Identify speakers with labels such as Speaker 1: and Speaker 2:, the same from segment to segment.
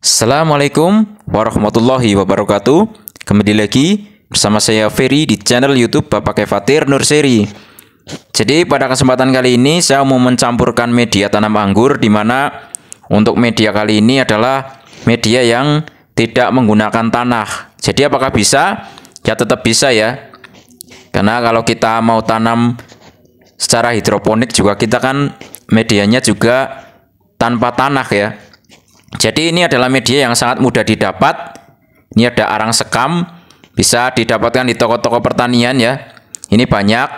Speaker 1: Assalamualaikum warahmatullahi wabarakatuh. Kembali lagi bersama saya Ferry di channel YouTube Bapak Kefatir Nurseri. Jadi pada kesempatan kali ini saya mau mencampurkan media tanam anggur, di mana untuk media kali ini adalah media yang tidak menggunakan tanah. Jadi apakah bisa? Ya tetap bisa ya. Karena kalau kita mau tanam secara hidroponik juga, kita kan medianya juga tanpa tanah ya. Jadi ini adalah media yang sangat mudah didapat. Ini ada arang sekam, bisa didapatkan di toko-toko pertanian ya. Ini banyak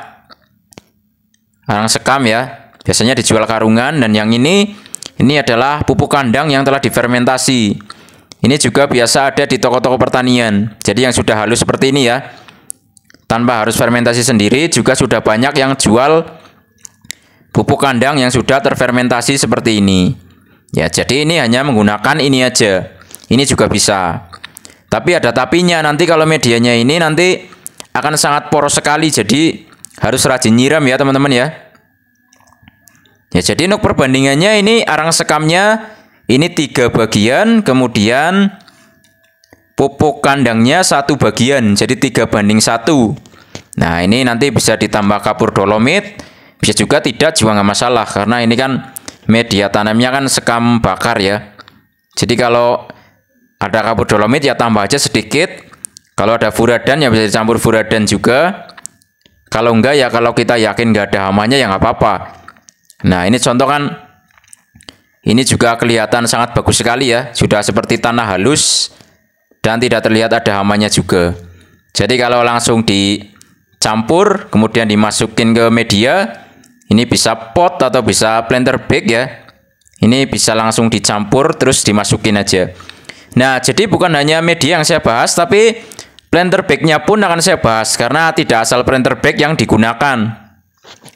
Speaker 1: arang sekam ya, biasanya dijual karungan. Dan yang ini adalah pupuk kandang yang telah difermentasi. Ini juga biasa ada di toko-toko pertanian. Jadi yang sudah halus seperti ini ya, tanpa harus fermentasi sendiri. Juga sudah banyak yang jual pupuk kandang yang sudah terfermentasi seperti ini. Ya, jadi ini hanya menggunakan ini aja. Ini juga bisa. Tapi ada tapinya, nanti kalau medianya ini nanti akan sangat poros sekali. Jadi harus rajin nyiram ya teman-teman ya. Ya, jadi untuk perbandingannya ini arang sekamnya ini 3 bagian, kemudian pupuk kandangnya 1 bagian. Jadi 3:1. Nah, ini nanti bisa ditambah kapur dolomit, bisa juga tidak, juga nggak masalah, karena ini kan media tanamnya kan sekam bakar ya. Jadi kalau ada kapur dolomit ya tambah aja sedikit. Kalau ada furadan ya bisa dicampur furadan juga. Kalau enggak ya, kalau kita yakin nggak ada hamanya ya nggak apa-apa. Nah, ini contoh kan, ini juga kelihatan sangat bagus sekali ya. Sudah seperti tanah halus dan tidak terlihat ada hamanya juga. Jadi kalau langsung dicampur kemudian dimasukin ke media, ini bisa pot atau bisa planter bag ya. Ini bisa langsung dicampur terus dimasukin aja. Nah, jadi bukan hanya media yang saya bahas, tapi planter bagnya pun akan saya bahas, karena tidak asal planter bag yang digunakan.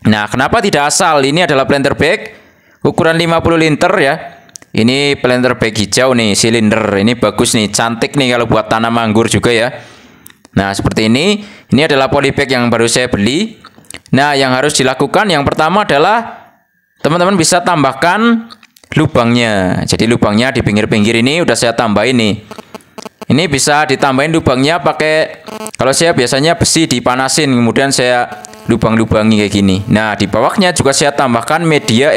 Speaker 1: Nah, kenapa tidak asal? Ini adalah planter bag ukuran 50 liter ya. Ini planter bag hijau nih, silinder. Ini bagus nih, cantik nih kalau buat tanam anggur juga ya. Nah, seperti ini. Ini adalah polybag yang baru saya beli. Nah, yang harus dilakukan yang pertama adalah teman-teman bisa tambahkan lubangnya. Jadi lubangnya di pinggir-pinggir ini udah saya tambahin nih. Ini bisa ditambahin lubangnya pakai, kalau saya biasanya besi dipanasin, kemudian saya lubang-lubangi kayak gini. Nah, di bawahnya juga saya tambahkan media,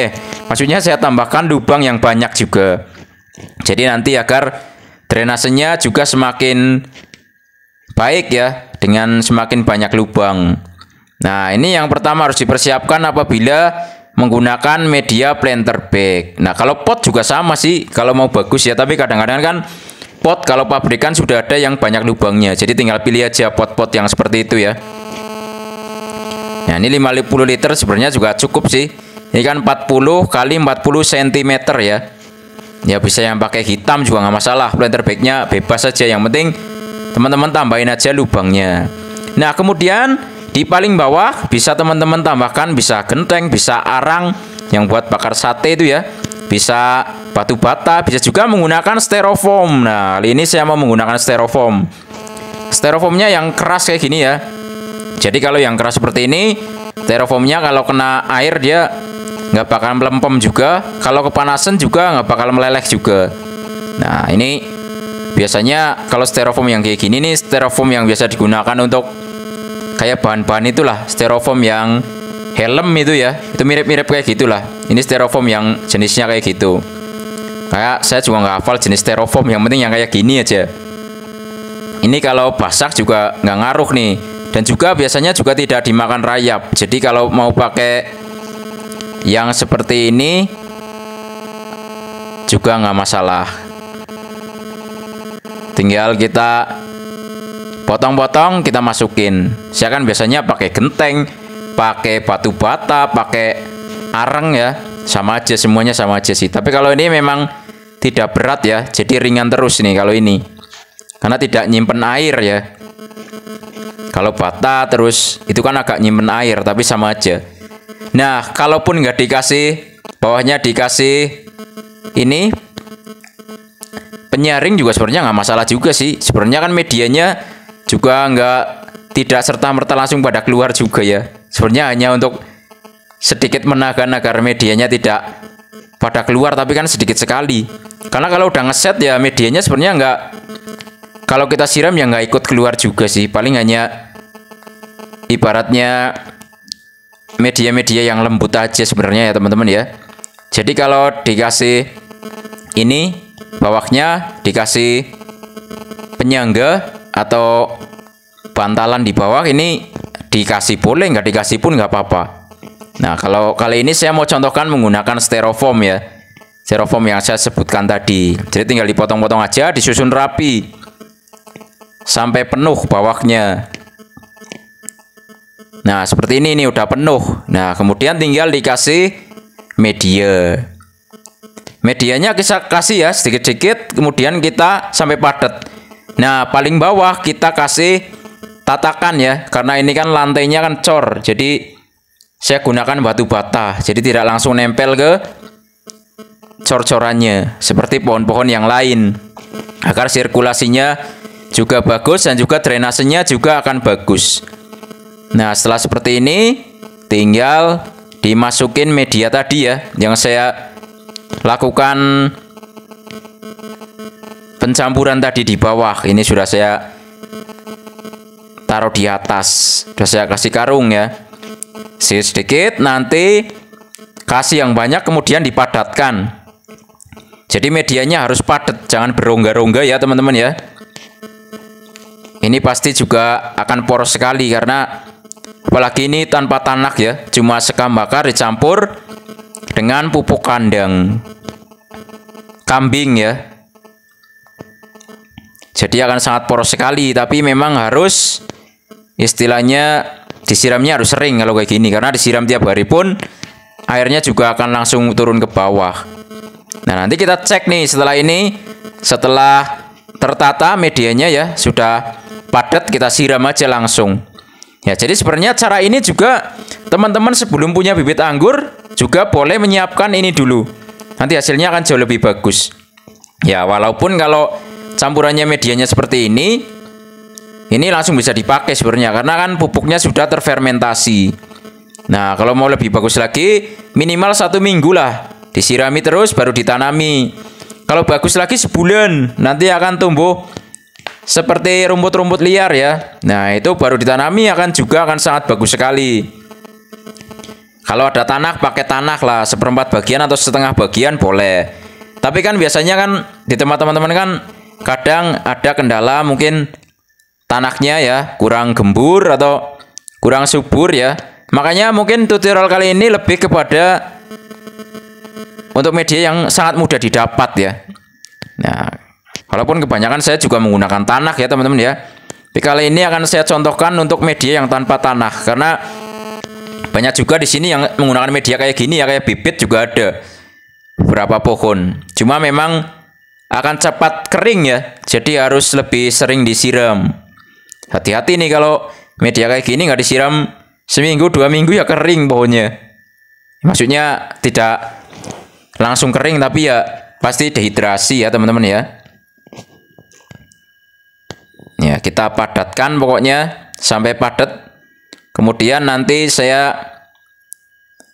Speaker 1: maksudnya saya tambahkan lubang yang banyak juga. Jadi nanti agar drainasenya juga semakin baik ya, dengan semakin banyak lubang. Nah, ini yang pertama harus dipersiapkan apabila menggunakan media planter bag. Nah, kalau pot juga sama sih kalau mau bagus ya, tapi kadang-kadang kan pot kalau pabrikan sudah ada yang banyak lubangnya. Jadi tinggal pilih aja pot-pot yang seperti itu ya. Nah, ini 50 liter sebenarnya juga cukup sih. Ini kan 40 kali 40 cm ya. Ya bisa yang pakai hitam juga nggak masalah. Planter bagnya bebas saja, yang penting teman-teman tambahin aja lubangnya. Nah, kemudian di paling bawah bisa teman-teman tambahkan, bisa genteng, bisa arang yang buat bakar sate itu ya. Bisa batu bata, bisa juga menggunakan styrofoam. Nah, kali ini saya mau menggunakan styrofoam. Styrofoamnya yang keras kayak gini ya. Jadi kalau yang keras seperti ini, styrofoamnya kalau kena air dia nggak bakal melempem juga. Kalau kepanasan juga nggak bakal meleleh juga. Nah, ini biasanya kalau styrofoam yang kayak gini nih, styrofoam yang biasa digunakan untuk kayak bahan-bahan itulah, styrofoam yang helm itu ya, itu mirip-mirip kayak gitulah. Ini styrofoam yang jenisnya kayak gitu. Kayak saya juga nggak hafal jenis styrofoam, yang penting yang kayak gini aja. Ini kalau basah juga nggak ngaruh nih, dan juga biasanya juga tidak dimakan rayap. Jadi kalau mau pakai yang seperti ini juga nggak masalah. Tinggal kita potong-potong, kita masukin. Saya kan biasanya pakai genteng, pakai batu bata, pakai arang ya. Sama aja, semuanya sama aja sih. Tapi kalau ini memang tidak berat ya, jadi ringan terus nih kalau ini. Karena tidak nyimpen air ya. Kalau bata terus itu kan agak nyimpen air, tapi sama aja. Nah, kalaupun nggak dikasih, bawahnya dikasih ini penyaring juga sebenarnya nggak masalah juga sih. Sebenarnya kan medianya juga tidak serta-merta langsung pada keluar juga ya. Sebenarnya hanya untuk sedikit menahan agar medianya tidak pada keluar, tapi kan sedikit sekali. Karena kalau udah ngeset ya medianya sebenarnya nggak, kalau kita siram ya nggak ikut keluar juga sih. Paling hanya ibaratnya media-media yang lembut aja sebenarnya ya teman-teman ya. Jadi kalau dikasih ini bawahnya dikasih penyangga atau bantalan di bawah, ini dikasih boleh, nggak dikasih pun nggak apa-apa. Nah, kalau kali ini saya mau contohkan menggunakan styrofoam ya. Styrofoam yang saya sebutkan tadi. Jadi tinggal dipotong-potong aja, disusun rapi sampai penuh bawahnya. Nah, seperti ini udah penuh. Nah, kemudian tinggal dikasih media. Medianya kita kasih ya sedikit-sedikit, kemudian kita sampai padat. Nah, paling bawah kita kasih tatakan ya, karena ini kan lantainya kan cor. Jadi saya gunakan batu bata, jadi tidak langsung nempel ke cor-corannya seperti pohon-pohon yang lain, agar sirkulasinya juga bagus dan juga drainasenya juga akan bagus. Nah, setelah seperti ini tinggal dimasukin media tadi ya, yang saya lakukan pencampuran tadi di bawah. Ini sudah saya taruh di atas, sudah saya kasih karung ya, sedikit, nanti kasih yang banyak kemudian dipadatkan. Jadi medianya harus padat, jangan berongga-rongga ya teman-teman ya. Ini pasti juga akan poros sekali, karena apalagi ini tanpa tanah ya, cuma sekam bakar dicampur dengan pupuk kandang kambing ya. Jadi akan sangat poros sekali, tapi memang harus istilahnya disiramnya harus sering kalau kayak gini, karena disiram tiap hari pun airnya juga akan langsung turun ke bawah. Nah, nanti kita cek nih setelah ini, setelah tertata medianya ya, sudah padat, kita siram aja langsung. Ya, jadi sebenarnya cara ini juga teman-teman sebelum punya bibit anggur juga boleh menyiapkan ini dulu. Nanti hasilnya akan jauh lebih bagus. Ya, walaupun kalau campurannya medianya seperti ini langsung bisa dipakai sebenarnya, karena kan pupuknya sudah terfermentasi. Nah, kalau mau lebih bagus lagi, minimal 1 minggu lah disirami terus baru ditanami. Kalau bagus lagi sebulan, nanti akan tumbuh seperti rumput-rumput liar ya. Nah, itu baru ditanami juga akan sangat bagus sekali. Kalau ada tanah, pakai tanah lah, 1/4 bagian atau setengah bagian boleh. Tapi kan biasanya kan di tempat teman-teman kan kadang ada kendala, mungkin tanahnya ya kurang gembur atau kurang subur ya. Makanya mungkin tutorial kali ini lebih kepada untuk media yang sangat mudah didapat ya. Nah, walaupun kebanyakan saya juga menggunakan tanah ya teman-teman ya. Tapi kali ini akan saya contohkan untuk media yang tanpa tanah, karena banyak juga di sini yang menggunakan media kayak gini ya, kayak bibit juga ada beberapa pohon. Cuma memang akan cepat kering ya, jadi harus lebih sering disiram. Hati-hati nih kalau media kayak gini nggak disiram seminggu 2 minggu ya kering pohonnya. Maksudnya tidak langsung kering, tapi ya pasti dehidrasi ya teman-teman ya. Ya, kita padatkan pokoknya sampai padat. Kemudian nanti saya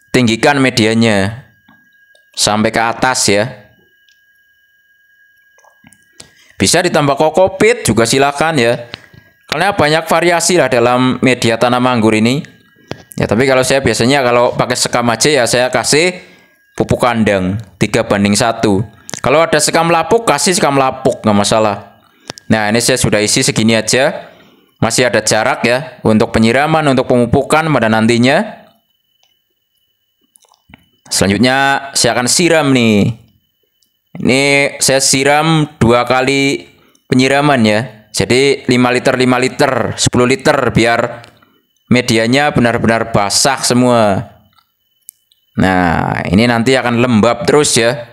Speaker 1: tinggikan medianya sampai ke atas ya. Bisa ditambah kokopit juga silakan ya. Karena banyak variasi lah dalam media tanam anggur ini. Ya, tapi kalau saya biasanya kalau pakai sekam aja ya saya kasih pupuk kandang 3:1. Kalau ada sekam lapuk, kasih sekam lapuk, nggak masalah. Nah, ini saya sudah isi segini aja. Masih ada jarak ya untuk penyiraman, untuk pemupukan pada nantinya. Selanjutnya saya akan siram nih. Ini saya siram 2 kali penyiraman ya. Jadi 5 liter, 5 liter, 10 liter biar medianya benar-benar basah semua. Nah, ini nanti akan lembab terus ya.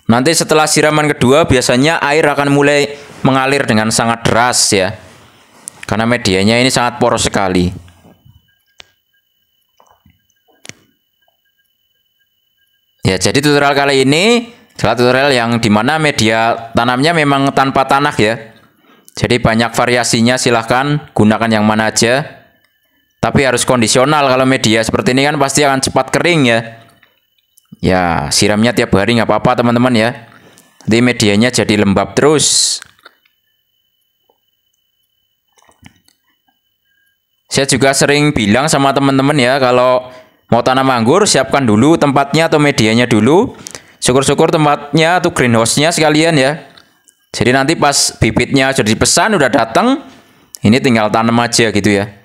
Speaker 1: Nanti setelah siraman kedua biasanya air akan mulai mengalir dengan sangat deras ya. Karena medianya ini sangat poros sekali. Ya, jadi tutorial kali ini adalah tutorial yang dimana media tanamnya memang tanpa tanah ya. Jadi banyak variasinya, silahkan gunakan yang mana aja. Tapi harus kondisional, kalau media seperti ini kan pasti akan cepat kering ya. Ya, siramnya tiap hari nggak apa-apa teman-teman ya. Nanti medianya jadi lembab terus. Saya juga sering bilang sama teman-teman ya, kalau mau tanam anggur siapkan dulu tempatnya atau medianya dulu. Syukur-syukur tempatnya atau greenhouse-nya sekalian ya. Jadi nanti pas bibitnya sudah dipesan, udah datang, ini tinggal tanam aja gitu ya.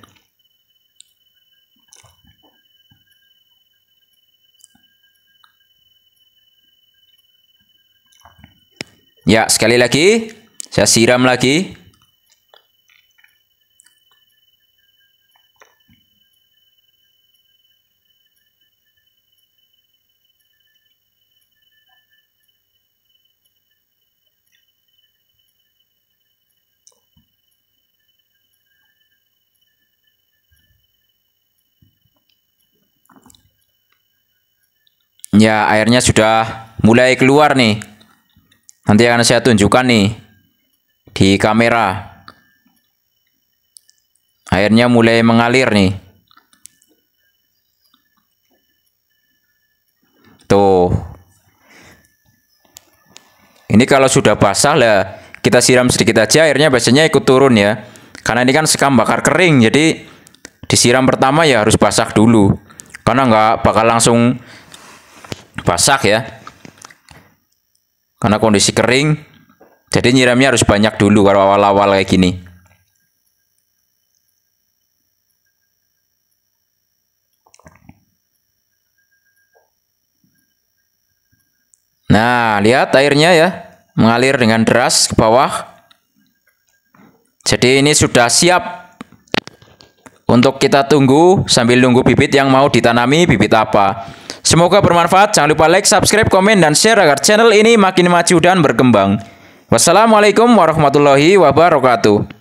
Speaker 1: Ya, sekali lagi saya siram lagi. Ya, airnya sudah mulai keluar nih. Nanti akan saya tunjukkan nih di kamera. Airnya mulai mengalir nih. Tuh. Ini kalau sudah basah lah, kita siram sedikit aja, airnya biasanya ikut turun ya. Karena ini kan sekam bakar kering, jadi disiram pertama ya harus basah dulu. Karena nggak bakal langsung basah ya. Karena kondisi kering, jadi nyiramnya harus banyak dulu kalau awal-awal kayak gini. Nah, lihat airnya ya, mengalir dengan deras ke bawah. Jadi ini sudah siap untuk kita tunggu sambil nunggu bibit yang mau ditanami, bibit apa. Semoga bermanfaat. Jangan lupa like, subscribe, komen, dan share agar channel ini makin maju dan berkembang. Wassalamualaikum warahmatullahi wabarakatuh.